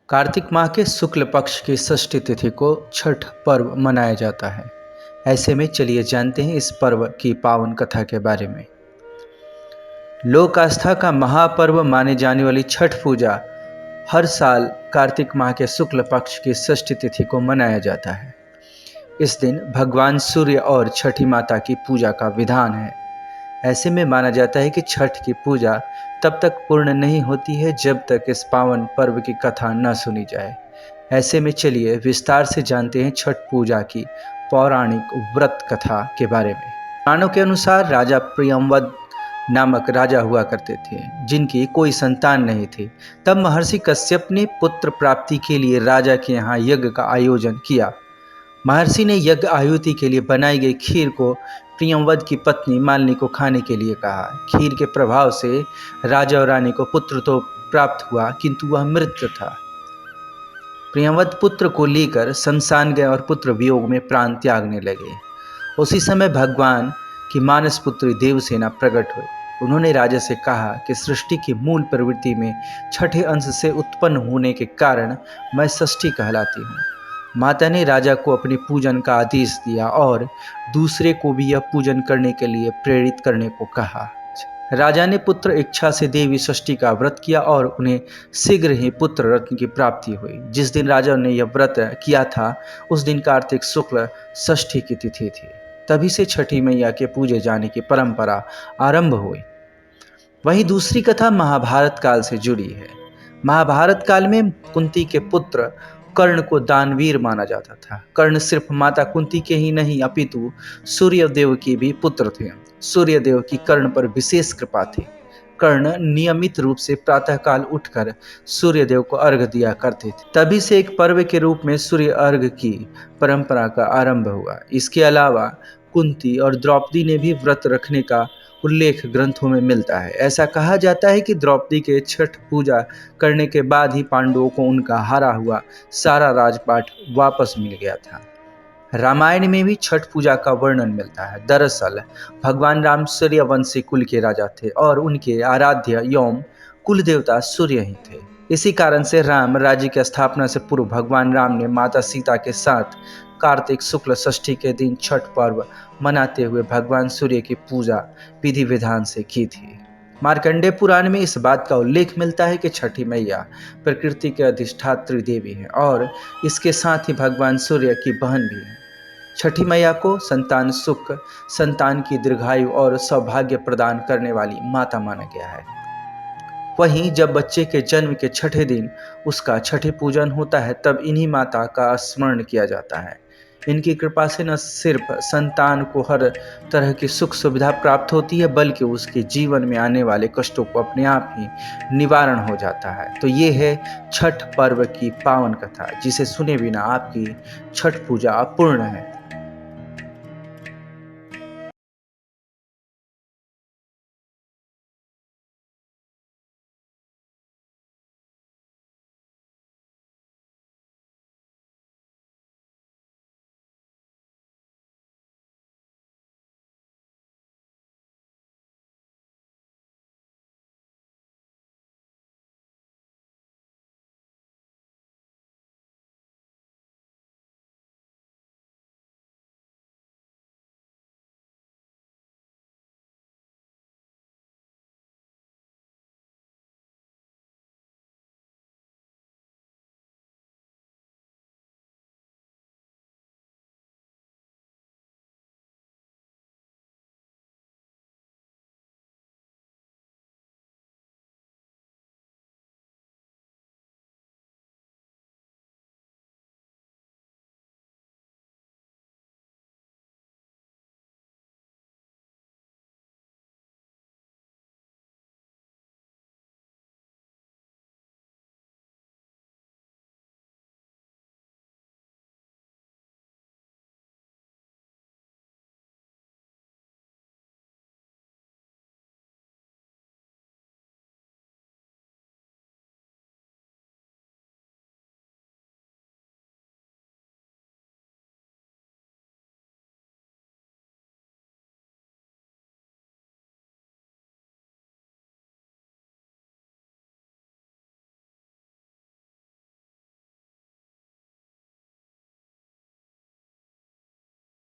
कार्तिक माह के शुक्ल पक्ष की षष्ठी तिथि को छठ पर्व मनाया जाता है। ऐसे में चलिए जानते हैं इस पर्व की पावन कथा के बारे में। लोक आस्था का महापर्व माने जाने वाली छठ पूजा हर साल कार्तिक माह के शुक्ल पक्ष की षष्ठी तिथि को मनाया जाता है। इस दिन भगवान सूर्य और छठी माता की पूजा का विधान है। ऐसे में माना जाता है कि छठ की पूजा तब तक पूर्ण नहीं होती है जब तक इस पावन पर्व की कथा न सुनी जाए। ऐसे में चलिए विस्तार से जानते हैं छठ पूजा की पौराणिक व्रत कथा के बारे में। पुराणों के अनुसार राजा प्रियंवद नामक राजा हुआ करते थे, जिनकी कोई संतान नहीं थी। तब महर्षि कश्यप ने पुत्र प्राप्ति के लिए राजा के यहाँ यज्ञ का आयोजन किया। महर्षि ने यज्ञ आहुति के लिए बनाई गई खीर को प्रियंवद की पत्नी मालिनी को खाने के लिए कहा। खीर के प्रभाव से राजा और रानी को पुत्र तो प्राप्त हुआ, किंतु वह मृत था। प्रियंवद पुत्र को लेकर शमशान गए और पुत्र वियोग में प्राण त्यागने लगे। उसी समय भगवान की मानस पुत्री देवसेना प्रकट हुई। उन्होंने राजा से कहा कि सृष्टि की मूल प्रवृत्ति में छठे अंश से उत्पन्न होने के कारण मैं षष्ठी कहलाती हूँ। माता ने राजा को अपने पूजन का आदेश दिया और दूसरे को भी यह पूजन करने के लिए प्रेरित करने को कहा। राजा ने पुत्र इच्छा से देवी षष्ठी का व्रत किया और उन्हें शीघ्र ही पुत्र रत्न की प्राप्ति हुई। जिस दिन राजा ने यह व्रत किया था उस दिन कार्तिक शुक्ल षष्ठी की तिथि थी। तभी से छठी मैया के पूजे जाने की परंपरा आरंभ हुई। वहीं दूसरी कथा महाभारत काल से जुड़ी है। महाभारत काल में कुंती के पुत्र कर्ण को दानवीर माना जाता था। कर्ण सिर्फ माता कुंती के ही नहीं अपितु सूर्यदेव के भी पुत्र थे। सूर्यदेव की कर्ण पर विशेष कृपा थी। कर्ण नियमित रूप से प्रातःकाल उठकर सूर्यदेव को अर्घ्य दिया करते थे। तभी से एक पर्व के रूप में सूर्य अर्घ्य की परंपरा का आरंभ हुआ। इसके अलावा कुंती और द्रौपदी ने भी व्रत रखने का उल्लेख ग्रंथों में मिलता है। ऐसा कहा जाता है कि द्रौपदी के छठ पूजा करने के बाद ही पांडवों को उनका हारा हुआ सारा राजपाट वापस मिल गया था। रामायण में भी छठ पूजा का वर्णन मिलता है। दरअसल भगवान राम सूर्यवंशी कुल के राजा थे और उनके आराध्य एवं कुल देवता सूर्य ही थे। इसी कारण से राम राज्य की स्थापना से पूर्व भगवान राम ने माता सीता के साथ कार्तिक शुक्ल षष्ठी के दिन छठ पर्व मनाते हुए भगवान सूर्य की पूजा विधि विधान से की थी। मार्कंडेय पुराण में इस बात का उल्लेख मिलता है कि छठी मैया प्रकृति के अधिष्ठात्री देवी है और इसके साथ ही भगवान सूर्य की बहन भी है। छठी मैया को संतान सुख, संतान की दीर्घायु और सौभाग्य प्रदान करने वाली माता माना गया है। वहीं जब बच्चे के जन्म के छठे दिन उसका छठी पूजन होता है तब इन्हीं माता का स्मरण किया जाता है। इनकी कृपा से न सिर्फ संतान को हर तरह की सुख सुविधा प्राप्त होती है बल्कि उसके जीवन में आने वाले कष्टों को अपने आप ही निवारण हो जाता है। तो ये है छठ पर्व की पावन कथा, जिसे सुने बिना आपकी छठ पूजा अपूर्ण है।